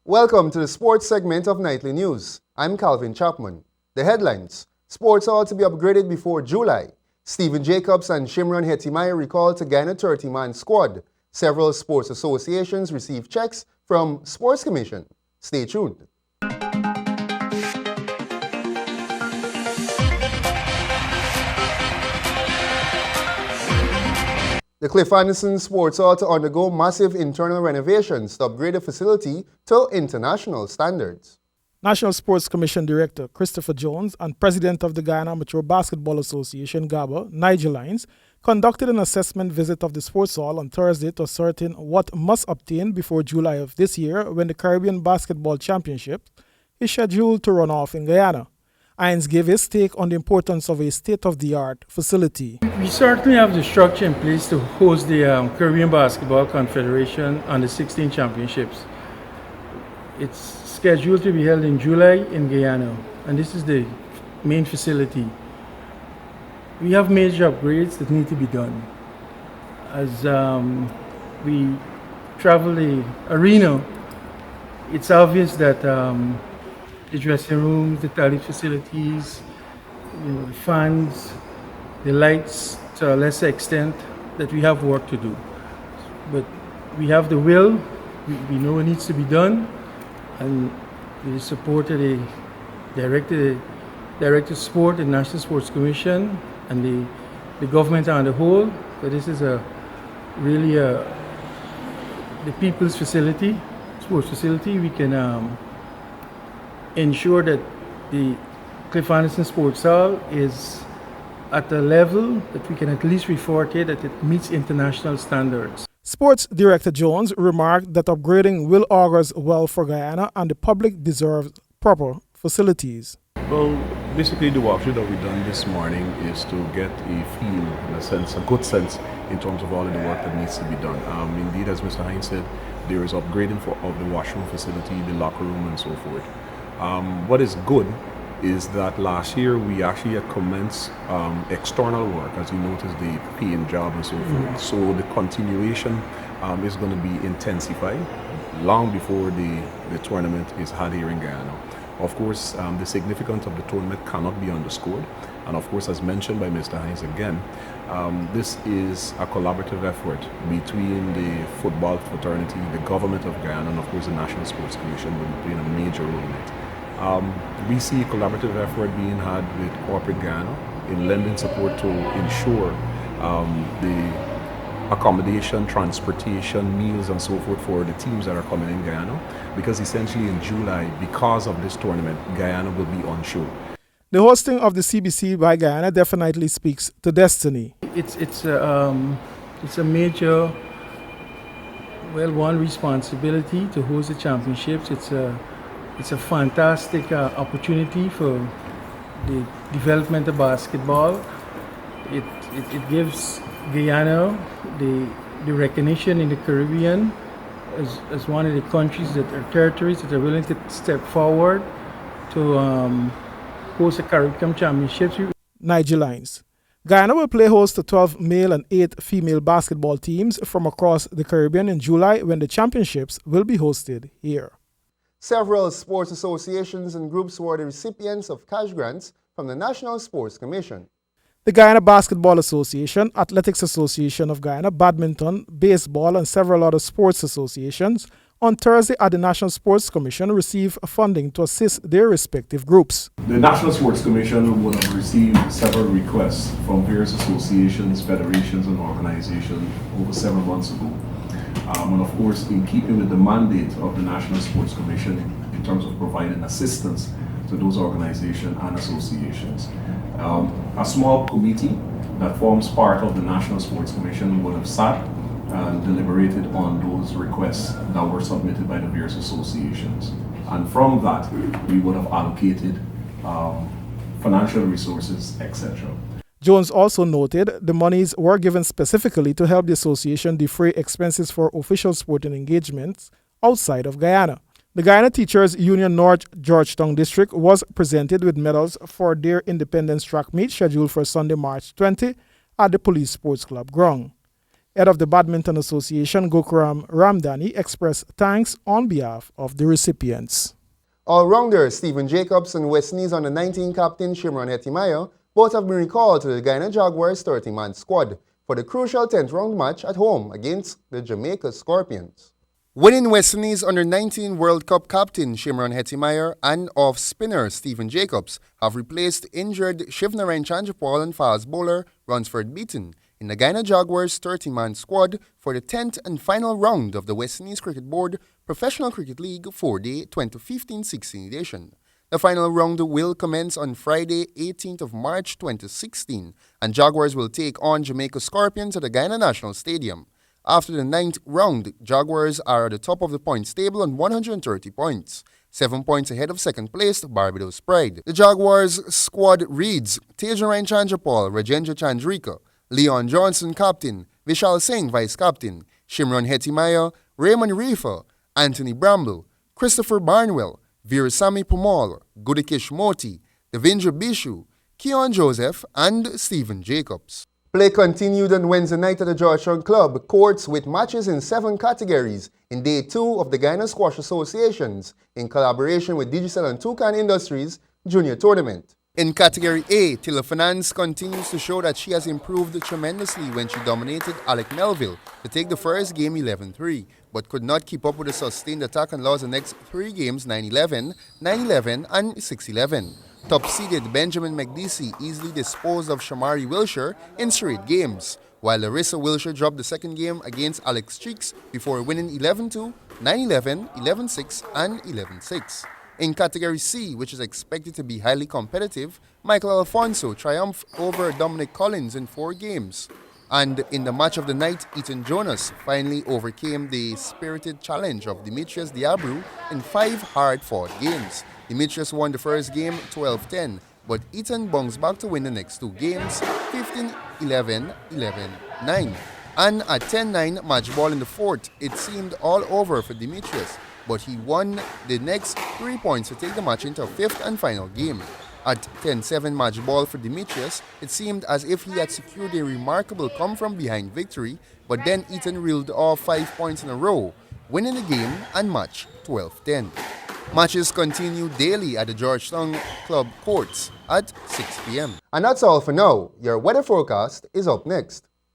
Welcome to the sports segment of Nightly News. I'm Calvin Chapman. The headlines: sports are to be upgraded before July. Stephen Jacobs and Shimron Hetimaya recalled to Guyana 30-man squad. Several sports associations received checks from Sports Commission. Stay tuned. The Cliff Anderson Sports Hall to undergo massive internal renovations to upgrade the facility to international standards. National Sports Commission Director Christopher Jones and President of the Guyana Amateur Basketball Association, GABA, Nigel Lyons, conducted an assessment visit of the sports hall on Thursday to ascertain what must obtain before July of this year, when the Caribbean Basketball Championship is scheduled to run off in Guyana. Lyons gave his take on the importance of a state-of-the-art facility. We certainly have the structure in place to host the Caribbean Basketball Confederation and the 16 championships. It's scheduled to be held in July in Guyana, and this is the main facility. We have major upgrades that need to be done. As we travel the arena, it's obvious that the dressing rooms, the toilet facilities, the fans, the lights, to a lesser extent, that we have work to do. But we have the will, we know it needs to be done, and we support the Director of Sport, the National Sports Commission, and the government on the whole. So this is really the people's facility, sports facility. We can ensure that the Cliff Anderson Sports Hall is at a level that we can at least refer to that it meets international standards. Sports Director Jones remarked that upgrading will augurs well for Guyana and the public deserves proper facilities. Well, basically the workshop that we've done this morning is to get a feel, in a sense, a good sense in terms of all of the work that needs to be done. Indeed, as Mr. Hines said, there is upgrading of the washroom facility, the locker room, and so forth. What is good is that last year we actually had commenced external work, as you noticed, the paint job and so forth. So the continuation is going to be intensified long before the tournament is had here in Guyana. Of course, the significance of the tournament cannot be underscored. And of course, as mentioned by Mr. Hines again, this is a collaborative effort between the football fraternity, the government of Guyana, and of course the National Sports Commission will be playing a major role in it. We see a collaborative effort being had with corporate Guyana in lending support to ensure the accommodation, transportation, meals and so forth for the teams that are coming in Guyana, because essentially in July, because of this tournament, Guyana will be on show. The hosting of the CBC by Guyana definitely speaks to destiny. It's a major, one responsibility to host the championships. It's a fantastic opportunity for the development of basketball. It gives Guyana the recognition in the Caribbean as one of the countries that are territories that are willing to step forward to host the Caribbean Championships. Nigel Lyons. Guyana will play host to 12 male and 8 female basketball teams from across the Caribbean in July, when the championships will be hosted here. Several sports associations and groups were the recipients of cash grants from the National Sports Commission. The Guyana Basketball Association, Athletics Association of Guyana, Badminton, Baseball, and several other sports associations on Thursday at the National Sports Commission received funding to assist their respective groups. The National Sports Commission would have received several requests from various associations, federations, and organizations over several months ago. And of course, in keeping with the mandate of the National Sports Commission in terms of providing assistance to those organizations and associations. A small committee that forms part of the National Sports Commission would have sat and deliberated on those requests that were submitted by the various associations. And from that, we would have allocated financial resources, etc. Jones also noted the monies were given specifically to help the association defray expenses for official sporting engagements outside of Guyana. The Guyana Teachers Union North Georgetown District was presented with medals for their Independence track meet scheduled for Sunday, March 20 at the Police Sports Club ground. Head of the Badminton Association, Gokram Ramdani, expressed thanks on behalf of the recipients. All-rounder Stephen Jacobs and West Indies under-19 captain Shimron Hettimaya both have been recalled to the Guyana Jaguars 30-man squad for the crucial 10th round match at home against the Jamaica Scorpions. Winning West Indies under-19 World Cup captain Shimron Hettimaya and off-spinner Stephen Jacobs have replaced injured Shivnarine Chandrapal and fast bowler Ransford Beaton in the Guyana Jaguars 30-man squad for the 10th and final round of the West Indies Cricket Board Professional Cricket League 4-day 2015-16 edition. The final round will commence on Friday, 18th of March 2016, and Jaguars will take on Jamaica Scorpions at the Guyana National Stadium. After the 9th round, Jaguars are at the top of the points table on 130 points, 7 points ahead of second-placed Barbados Pride. The Jaguars squad reads Tejarine Chandrapal, Rajendra Chandrika, Leon Johnson, captain, Vishal Singh, vice-captain, Shimron Hettimaya, Raymond Reefer, Anthony Bramble, Christopher Barnwell, Veerasamy Pomal, Gudikish Moti, Devendra Bishu, Keon Joseph, and Stephen Jacobs. Play continued on Wednesday night at the Georgetown Club Courts with matches in 7 categories in Day 2 of the Guyana Squash Associations in collaboration with Digicel and Toucan Industries Junior Tournament. In Category A, Tilla Finance continues to show that she has improved tremendously when she dominated Alec Melville to take the first game 11-3, but could not keep up with a sustained attack and lost the next 3 games 9-11, 9-11, and 6-11. Top-seeded Benjamin McDeesey easily disposed of Shamari Wilshire in straight games, while Larissa Wilshire dropped the second game against Alex Cheeks before winning 11-2, 9-11, 11-6, and 11-6. In Category C, which is expected to be highly competitive, Michael Alfonso triumphed over Dominic Collins in 4 games. And in the match of the night, Ethan Jonas finally overcame the spirited challenge of Demetrius Diabru in 5 hard-fought games. Demetrius won the first game 12-10, but Ethan bounced back to win the next 2 games 15-11, 11-9. And at 10-9 match ball in the 4th, it seemed all over for Demetrius, but he won the next 3 points to take the match into a 5th and final game. At 10-7 match ball for Demetrius, it seemed as if he had secured a remarkable come-from-behind victory, but then Ethan reeled off 5 points in a row, winning the game and match 12-10. Matches continue daily at the Georgetown Club Courts at 6 p.m. And that's all for now. Your weather forecast is up next.